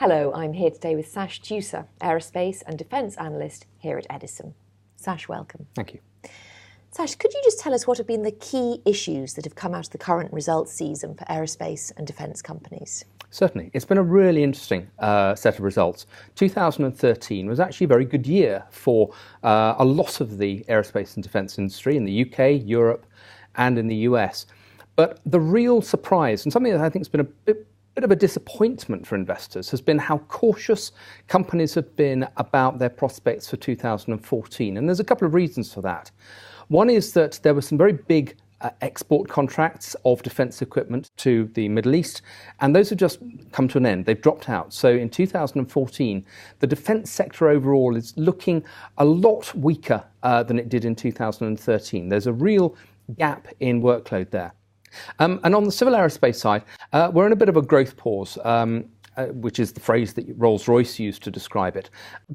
Hello, I'm here today with Sash Tusa, Aerospace and Defence Analyst here at Edison. Sash, welcome. Thank you. Sash, could you just tell us what have been the key issues that have come out of the current results season for aerospace and defence companies? Certainly. It's been a really interesting set of results. 2013 was actually a very good year for a lot of the aerospace and defence industry in the UK, Europe and in the US. But the real surprise, and something that I think has been a bit of a disappointment for investors, has been how cautious companies have been about their prospects for 2014. And there's a couple of reasons for that. One is that there were some very big export contracts of defence equipment to the Middle East, and those have just come to an end. They've dropped out. So in 2014, the defence sector overall is looking a lot weaker than it did in 2013. There's a real gap in workload there. And on the civil aerospace side, we're in a bit of a growth pause, which is the phrase that Rolls-Royce used to describe it.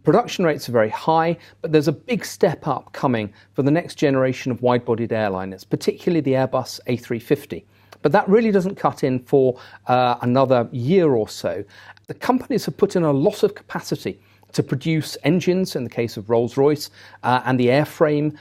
Production rates are very high, but there's a big step up coming for the next generation of wide-bodied airliners, particularly the Airbus A350. But that really doesn't cut in for another year or so. The companies have put in a lot of capacity to produce engines in the case of Rolls-Royce and the airframe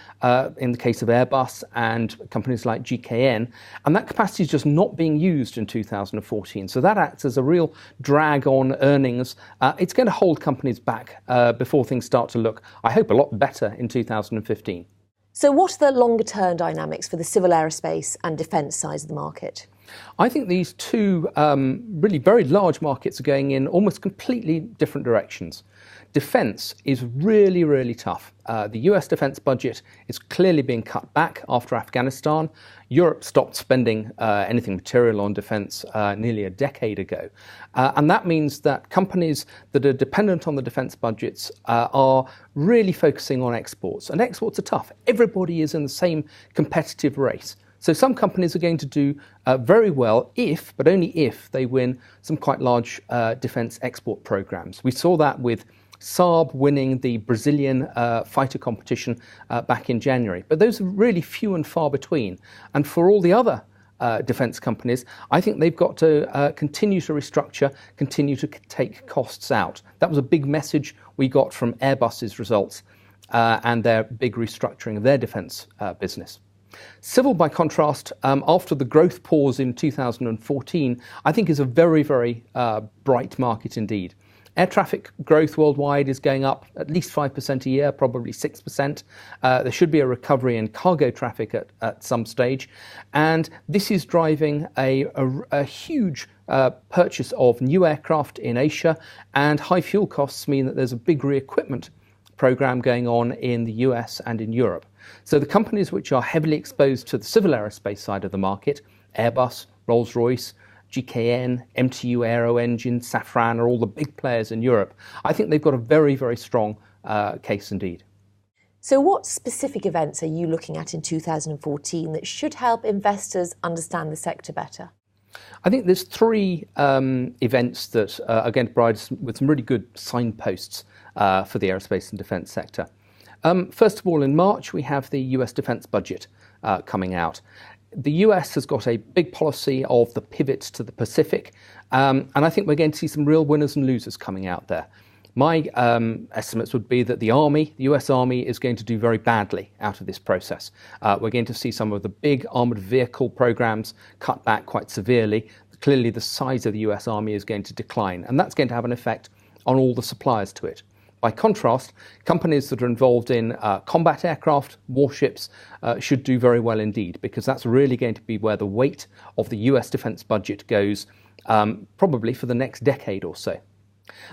in the case of Airbus and companies like GKN. And that capacity is just not being used in 2014. So that acts as a real drag on earnings. It's going to hold companies back before things start to look, I hope, a lot better in 2015. So what are the longer term dynamics for the civil aerospace and defence sides of the market? I think these two really very large markets are going in almost completely different directions. Defence is really, really tough. The US defence budget is clearly being cut back after Afghanistan. Europe stopped spending anything material on defence nearly a decade ago. And that means that companies that are dependent on the defence budgets are really focusing on exports. And exports are tough. Everybody is in the same competitive race. So some companies are going to do very well if, but only if, they win some quite large defence export programs. We saw that with Saab winning the Brazilian fighter competition back in January. But those are really few and far between. And for all the other defence companies, I think they've got to continue to restructure, continue to take costs out. That was a big message we got from Airbus's results and their big restructuring of their defence business. Civil, by contrast, after the growth pause in 2014, I think is a very, very bright market indeed. Air traffic growth worldwide is going up at least 5% a year, probably 6%. There should be a recovery in cargo traffic at some stage. And this is driving a huge purchase of new aircraft in Asia, and high fuel costs mean that there's a big re-equipment program going on in the US and in Europe. So the companies which are heavily exposed to the civil aerospace side of the market, Airbus, Rolls-Royce, GKN, MTU Aero Engine, Safran are all the big players in Europe. I think they've got a very, very strong case indeed. So what specific events are you looking at in 2014 that should help investors understand the sector better? I think there's three events that are going to provide us with some really good signposts for the aerospace and defence sector. First of all, in March, we have the US defence budget coming out. The US has got a big policy of the pivot to the Pacific, and I think we're going to see some real winners and losers coming out there. My estimates would be that the US Army, is going to do very badly out of this process. We're going to see some of the big armoured vehicle programs cut back quite severely. Clearly, the size of the US Army is going to decline, and that's going to have an effect on all the suppliers to it. By contrast, companies that are involved in combat aircraft, warships, should do very well indeed, because that's really going to be where the weight of the US defence budget goes, probably for the next decade or so.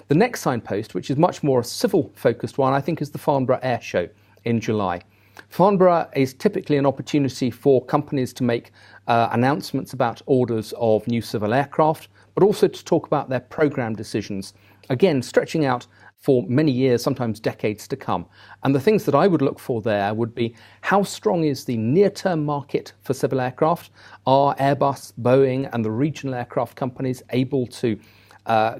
The next signpost, which is much more a civil-focused one, I think is the Farnborough Air Show in July. Farnborough is typically an opportunity for companies to make announcements about orders of new civil aircraft, but also to talk about their programme decisions, again, stretching out for many years, sometimes decades to come. And the things that I would look for there would be, how strong is the near-term market for civil aircraft? Are Airbus, Boeing and the regional aircraft companies able to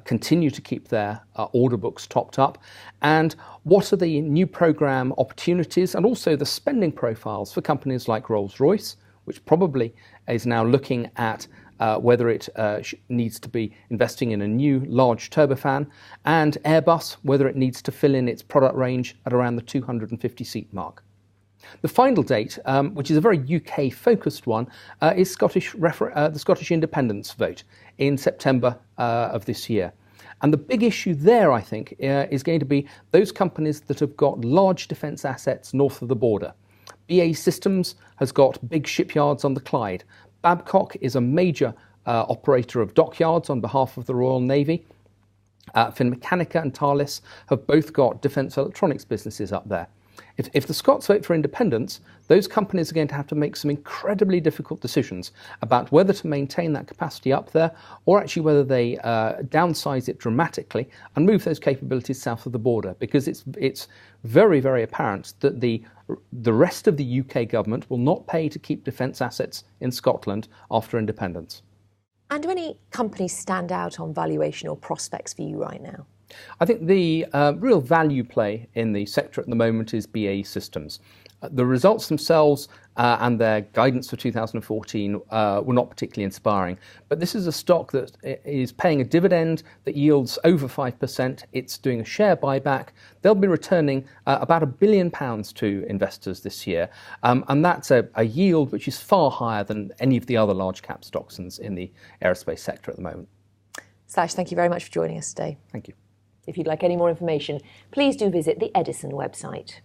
continue to keep their order books topped up? And what are the new programme opportunities and also the spending profiles for companies like Rolls-Royce, which probably is now looking at whether it needs to be investing in a new large turbofan, and Airbus, whether it needs to fill in its product range at around the 250-seat mark. The final date, which is a very UK-focused one, is the Scottish independence vote in September of this year. And the big issue there, I think, is going to be those companies that have got large defence assets north of the border. BAE Systems has got big shipyards on the Clyde. Babcock is a major operator of dockyards on behalf of the Royal Navy. Finmeccanica and Thales have both got defence electronics businesses up there. If the Scots vote for independence, those companies are going to have to make some incredibly difficult decisions about whether to maintain that capacity up there or actually whether they downsize it dramatically and move those capabilities south of the border, because it's very, very apparent that the rest of the UK government will not pay to keep defence assets in Scotland after independence. And do any companies stand out on valuation or prospects for you right now? I think the real value play in the sector at the moment is BAE Systems. The results themselves and their guidance for 2014 were not particularly inspiring. But this is a stock that is paying a dividend that yields over 5%. It's doing a share buyback. They'll be returning about £1 billion to investors this year. And that's a yield which is far higher than any of the other large cap stocks in the aerospace sector at the moment. Sash, thank you very much for joining us today. Thank you. If you'd like any more information, please do visit the Edison website.